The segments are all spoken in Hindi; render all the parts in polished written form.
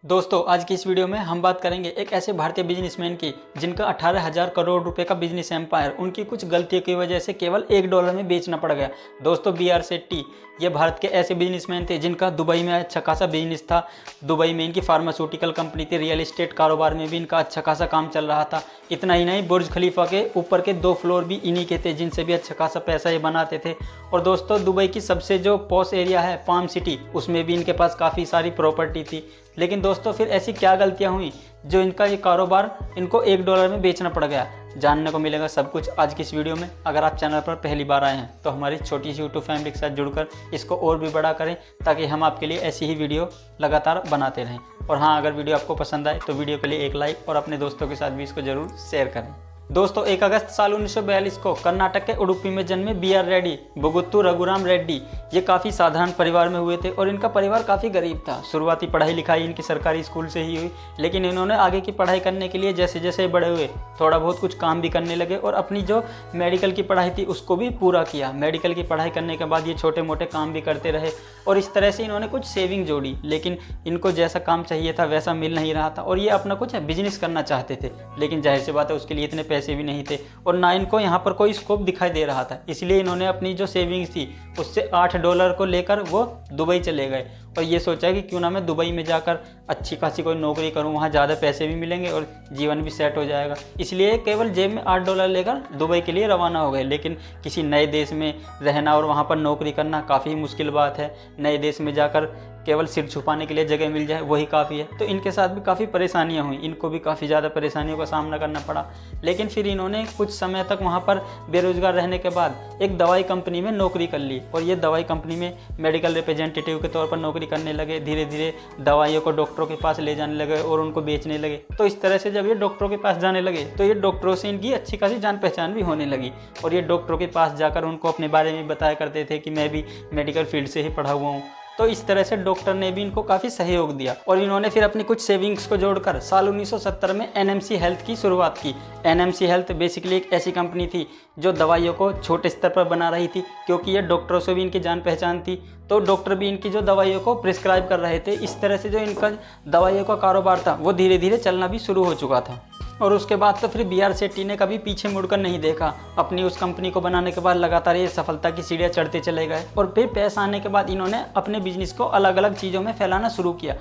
दोस्तों आज की इस वीडियो में हम बात करेंगे एक ऐसे भारतीय बिजनेसमैन की जिनका 18,000 करोड़ रुपए का बिजनेस एम्पायर उनकी कुछ गलतियों की वजह से केवल $1 में बेचना पड़ गया। दोस्तों B.R. शेट्टी ये भारत के ऐसे बिजनेसमैन थे जिनका दुबई में अच्छा खासा बिजनेस था। दुबई में इनकी फार्मास्यूटिकल कंपनी थी, रियल एस्टेट कारोबार में भी इनका अच्छा खासा काम चल रहा था। इतना ही नहीं, बुर्ज खलीफा के ऊपर के 2 फ्लोर भी इन्हीं के थे जिनसे भी अच्छा खासा पैसा ये बनाते थे। और दोस्तों दुबई की सबसे जो पॉश एरिया है पाम सिटी, उसमें भी इनके पास काफ़ी सारी प्रॉपर्टी थी। लेकिन दोस्तों फिर ऐसी क्या गलतियां हुई जो इनका ये कारोबार इनको $1 में बेचना पड़ गया। जानने को मिलेगा सब कुछ आज की इस वीडियो में। अगर आप चैनल पर पहली बार आए हैं तो हमारी छोटी सी यूट्यूब फैमिली के साथ जुड़कर इसको और भी बड़ा करें ताकि हम आपके लिए ऐसी ही वीडियो लगातार बनाते रहें। और हाँ, अगर वीडियो आपको पसंद आए तो वीडियो के लिए एक लाइक और अपने दोस्तों के साथ भी इसको जरूर शेयर करें। दोस्तों 1 अगस्त साल 1942 को कर्नाटक के उडुपी में जन्मे B.R. रेड्डी, बुगुत्तू रघुराम रेड्डी, ये काफ़ी साधारण परिवार में हुए थे और इनका परिवार काफ़ी गरीब था। शुरुआती पढ़ाई लिखाई इनकी सरकारी स्कूल से ही हुई, लेकिन इन्होंने आगे की पढ़ाई करने के लिए जैसे जैसे बड़े हुए थोड़ा बहुत कुछ काम भी करने लगे और अपनी जो मेडिकल की पढ़ाई थी उसको भी पूरा किया। मेडिकल की पढ़ाई करने के बाद ये छोटे मोटे काम भी करते रहे और इस तरह से इन्होंने कुछ सेविंग जोड़ी, लेकिन इनको जैसा काम चाहिए था वैसा मिल नहीं रहा था और ये अपना कुछ बिजनेस करना चाहते थे। लेकिन जाहिर सी बात है उसके लिए इतने पैसे भी नहीं थे और ना इनको यहाँ पर कोई स्कोप दिखाई दे रहा था। इसलिए इन्होंने अपनी जो सेविंग्स थी उससे $8 को लेकर वो दुबई चले गए और ये सोचा कि क्यों ना मैं दुबई में जाकर अच्छी खासी कोई नौकरी करूं, वहाँ ज़्यादा पैसे भी मिलेंगे और जीवन भी सेट हो जाएगा। इसलिए केवल जेब में $8 लेकर दुबई के लिए रवाना हो गए। लेकिन किसी नए देश में रहना और वहाँ पर नौकरी करना काफ़ी मुश्किल बात है। नए देश में जाकर केवल सिर छुपाने के लिए जगह मिल जाए वही काफ़ी है। तो इनके साथ भी काफ़ी परेशानियां हुई, इनको भी काफ़ी ज़्यादा परेशानियों का सामना करना पड़ा। लेकिन फिर इन्होंने कुछ समय तक वहाँ पर बेरोजगार रहने के बाद एक दवाई कंपनी में नौकरी कर ली और ये दवाई कंपनी में मेडिकल रिप्रेजेंटेटिव के तौर पर नौकरी करने लगे। धीरे धीरे दवाइयों को डॉक्टरों के पास ले जाने लगे और उनको बेचने लगे। तो इस तरह से जब ये डॉक्टरों के पास जाने लगे तो ये डॉक्टरों से इनकी अच्छी खासी जान पहचान भी होने लगी और ये डॉक्टरों के पास जाकर उनको अपने बारे में बताया करते थे कि मैं भी मेडिकल फील्ड से ही पढ़ा हुआ हूँ। तो इस तरह से डॉक्टर ने भी इनको काफ़ी सहयोग दिया और इन्होंने फिर अपनी कुछ सेविंग्स को जोड़कर साल 1970 में NMC हेल्थ की शुरुआत की। NMC हेल्थ बेसिकली एक ऐसी कंपनी थी जो दवाइयों को छोटे स्तर पर बना रही थी, क्योंकि ये डॉक्टरों से भी इनकी जान पहचान थी तो डॉक्टर भी इनकी जो दवाइयों को प्रिस्क्राइब कर रहे थे। इस तरह से जो इनका दवाइयों का कारोबार था वो धीरे धीरे चलना भी शुरू हो चुका था। और उसके बाद तो फिर B.R. शेट्टी ने कभी पीछे मुड़कर नहीं देखा। अपनी उस कंपनी को बनाने के बाद लगातार ये सफलता की सीढ़ियाँ चढ़ते चले गए और फिर पैसा आने के बाद इन्होंने अपने बिजनेस को अलग अलग चीज़ों में फैलाना शुरू किया।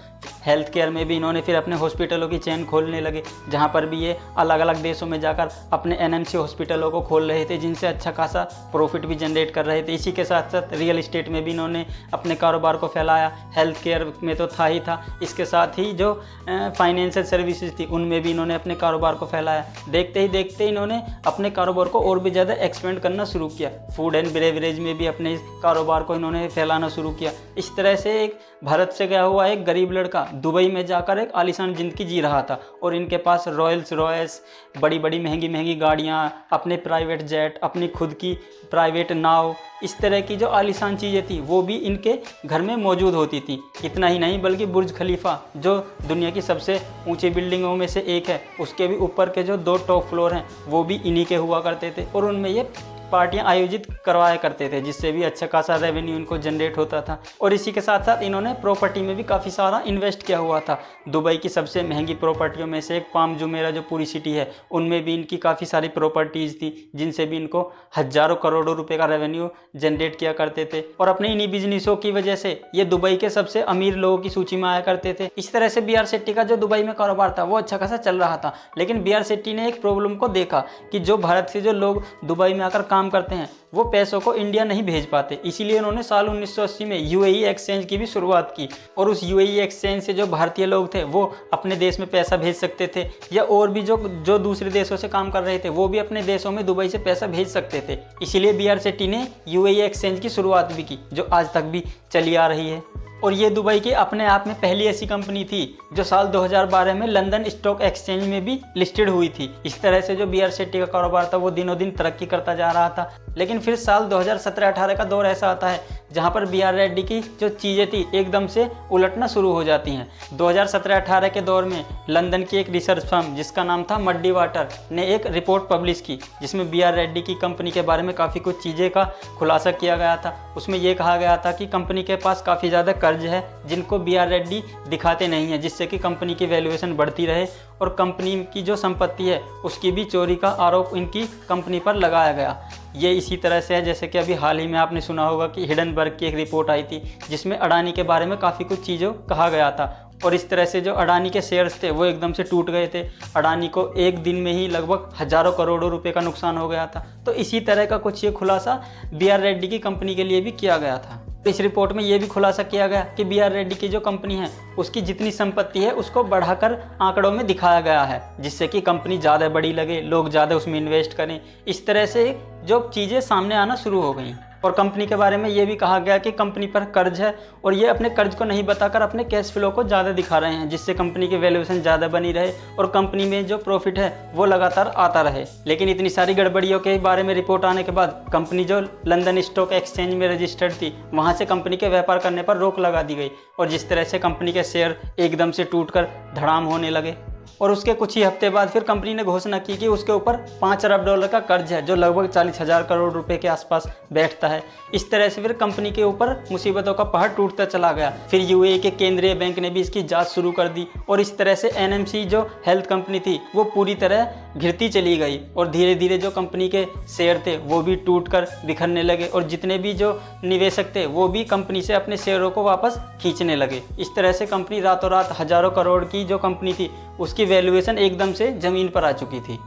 हेल्थ केयर में भी इन्होंने फिर अपने हॉस्पिटलों की चेन खोलने लगे, जहाँ पर भी ये अलग अलग देशों में जाकर अपने NMC हॉस्पिटलों को खोल रहे थे जिनसे अच्छा खासा प्रॉफिट भी जनरेट कर रहे थे। इसी के साथ साथ रियल एस्टेट में भी इन्होंने अपने कारोबार को फैलाया। हेल्थ केयर में तो था ही था, इसके साथ ही जो फाइनेंशियल सर्विसेज थी उनमें भी इन्होंने अपने कारोबार को फैलाया। देखते ही देखते इन्होंने अपने कारोबार को और भी ज़्यादा एक्सपेंड करना शुरू किया। फूड एंड बेवरेज में भी अपने कारोबार को इन्होंने फैलाना शुरू किया। इस तरह से एक भारत से गया हुआ एक गरीब लड़का दुबई में जाकर एक आलीशान ज़िंदगी जी रहा था और इनके पास रॉयल्स रॉयस, बड़ी बड़ी महंगी महंगी गाड़ियाँ, अपने प्राइवेट जेट, अपनी खुद की प्राइवेट नाव, इस तरह की जो आलीशान चीज़ें थी वो भी इनके घर में मौजूद होती थी। इतना ही नहीं बल्कि बुर्ज खलीफा जो दुनिया की सबसे ऊंची बिल्डिंगों में से एक है, उसके भी ऊपर के जो 2 टॉप फ्लोर हैं वो भी इन्हीं के हुआ करते थे और उनमें ये पार्टियां आयोजित करवाया करते थे जिससे भी अच्छा खासा रेवेन्यू इनको जनरेट होता था। और इसी के साथ साथ इन्होंने प्रॉपर्टी में भी काफ़ी सारा इन्वेस्ट किया हुआ था। दुबई की सबसे महंगी प्रॉपर्टियों में से एक पाम जुमेरा जो पूरी सिटी है उनमें भी इनकी काफ़ी सारी प्रॉपर्टीज़ थी जिनसे भी इनको हज़ारों करोड़ों रुपए का रेवेन्यू जनरेट किया करते थे और अपने इन्हीं बिजनेसों की वजह से ये दुबई के सबसे अमीर लोगों की सूची में आया करते थे। इस तरह से B.R. शेट्टी का जो दुबई में कारोबार था वो अच्छा खासा चल रहा था। लेकिन B.R. शेट्टी ने एक प्रॉब्लम को देखा कि जो भारत से जो लोग दुबई में आकर काम करते हैं वो पैसों को इंडिया नहीं भेज पाते। इसीलिए उन्होंने साल 1980 में UAE एक्सचेंज की भी शुरुआत की और उस UAE एक्सचेंज से जो भारतीय लोग थे वो अपने देश में पैसा भेज सकते थे या और भी जो दूसरे देशों से काम कर रहे थे वो भी अपने देशों में दुबई से पैसा भेज सकते थे। इसीलिए B.R. शेट्टी ने UAE एक्सचेंज की शुरुआत भी की जो आज तक भी चली आ रही है। और ये दुबई की अपने आप में पहली ऐसी कंपनी थी जो साल 2012 में लंदन स्टॉक एक्सचेंज में भी लिस्टेड हुई थी। इस तरह से जो B.R. शेट्टी का कारोबार था वो दिनों दिन तरक्की करता जा रहा था। लेकिन फिर साल 2017-18 का दौर ऐसा आता है जहां पर B.R. रेड्डी की जो चीज़ें थी एकदम से उलटना शुरू हो जाती हैं। 2017-18 के दौर में लंदन की एक रिसर्च फर्म जिसका नाम था मड्डी वाटर ने एक रिपोर्ट पब्लिश की जिसमें B.R. रेड्डी की कंपनी के बारे में काफ़ी कुछ चीज़ें का खुलासा किया गया था। उसमें यह कहा गया था कि कंपनी के पास काफ़ी ज़्यादा कर्ज है जिनको बी आर रेड्डी दिखाते नहीं हैं, जिससे कि कंपनी की वैल्यूएशन बढ़ती रहे और कंपनी की जो संपत्ति है उसकी भी चोरी का आरोप इनकी कंपनी पर लगाया गया। ये इसी तरह से है जैसे कि अभी हाल ही में आपने सुना होगा कि हिडनबर्ग की एक रिपोर्ट आई थी जिसमें अडानी के बारे में काफ़ी कुछ चीज़ों कहा गया था और इस तरह से जो अडानी के शेयर्स थे वो एकदम से टूट गए थे। अडानी को एक दिन में ही लगभग हज़ारों करोड़ों रुपए का नुकसान हो गया था। तो इसी तरह का कुछ ये खुलासा बी आर रेड्डी की कंपनी के लिए भी किया गया था। इस रिपोर्ट में ये भी खुलासा किया गया कि बी आर रेड्डी की जो कंपनी है उसकी जितनी संपत्ति है उसको बढ़ाकर आंकड़ों में दिखाया गया है, जिससे कि कंपनी ज़्यादा बड़ी लगे, लोग ज़्यादा उसमें इन्वेस्ट करें। इस तरह से जो चीज़ें सामने आना शुरू हो गई और कंपनी के बारे में ये भी कहा गया कि कंपनी पर कर्ज है और ये अपने कर्ज को नहीं बताकर अपने कैश फ्लो को ज़्यादा दिखा रहे हैं, जिससे कंपनी की वैल्यूएशन ज़्यादा बनी रहे और कंपनी में जो प्रॉफिट है वो लगातार आता रहे। लेकिन इतनी सारी गड़बड़ियों के बारे में रिपोर्ट आने के बाद कंपनी जो लंदन स्टॉक एक्सचेंज में रजिस्टर्ड थी वहाँ से कंपनी के व्यापार करने पर रोक लगा दी गई और जिस तरह से कंपनी के शेयर एकदम से टूटकर धड़ाम होने लगे। और उसके कुछ ही हफ्ते बाद फिर कंपनी ने घोषणा की कि उसके ऊपर $5 अरब का कर्ज है जो लगभग 40,000 करोड़ रुपए के आसपास बैठता है। इस तरह से फिर कंपनी के ऊपर मुसीबतों का पहाड़ टूटता चला गया। फिर यूएई के केंद्रीय बैंक ने भी इसकी जांच शुरू कर दी और इस तरह से एनएमसी जो हेल्थ कंपनी थी वो पूरी तरह घिरती चली गई और धीरे धीरे जो कंपनी के शेयर थे वो भी टूटकर बिखरने लगे और जितने भी जो निवेशक थे वो भी कंपनी से अपने शेयरों को वापस खींचने लगे। इस तरह से कंपनी रातों रात हज़ारों करोड़ की जो कंपनी थी उसकी वैल्यूएशन एकदम से ज़मीन पर आ चुकी थी।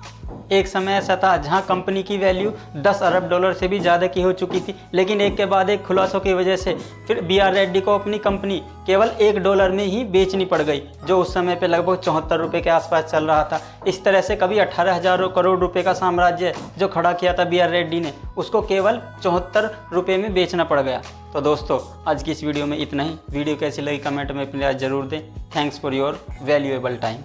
एक समय ऐसा था जहां कंपनी की वैल्यू $10 अरब से भी ज़्यादा की हो चुकी थी, लेकिन एक के बाद एक खुलासों की वजह से फिर बी आर रेड्डी को अपनी कंपनी केवल $1 में ही बेचनी पड़ गई, जो उस समय पे लगभग 74 रुपये के आसपास चल रहा था। इस तरह से कभी 18,000 करोड़ रुपए का साम्राज्य जो खड़ा किया था बी आर रेड्डी ने उसको केवल 74 रुपये में बेचना पड़ गया। तो दोस्तों आज की इस वीडियो में इतना ही। वीडियो कैसी लगी कमेंट में अपनी राय जरूर दें। Thanks for your valuable time.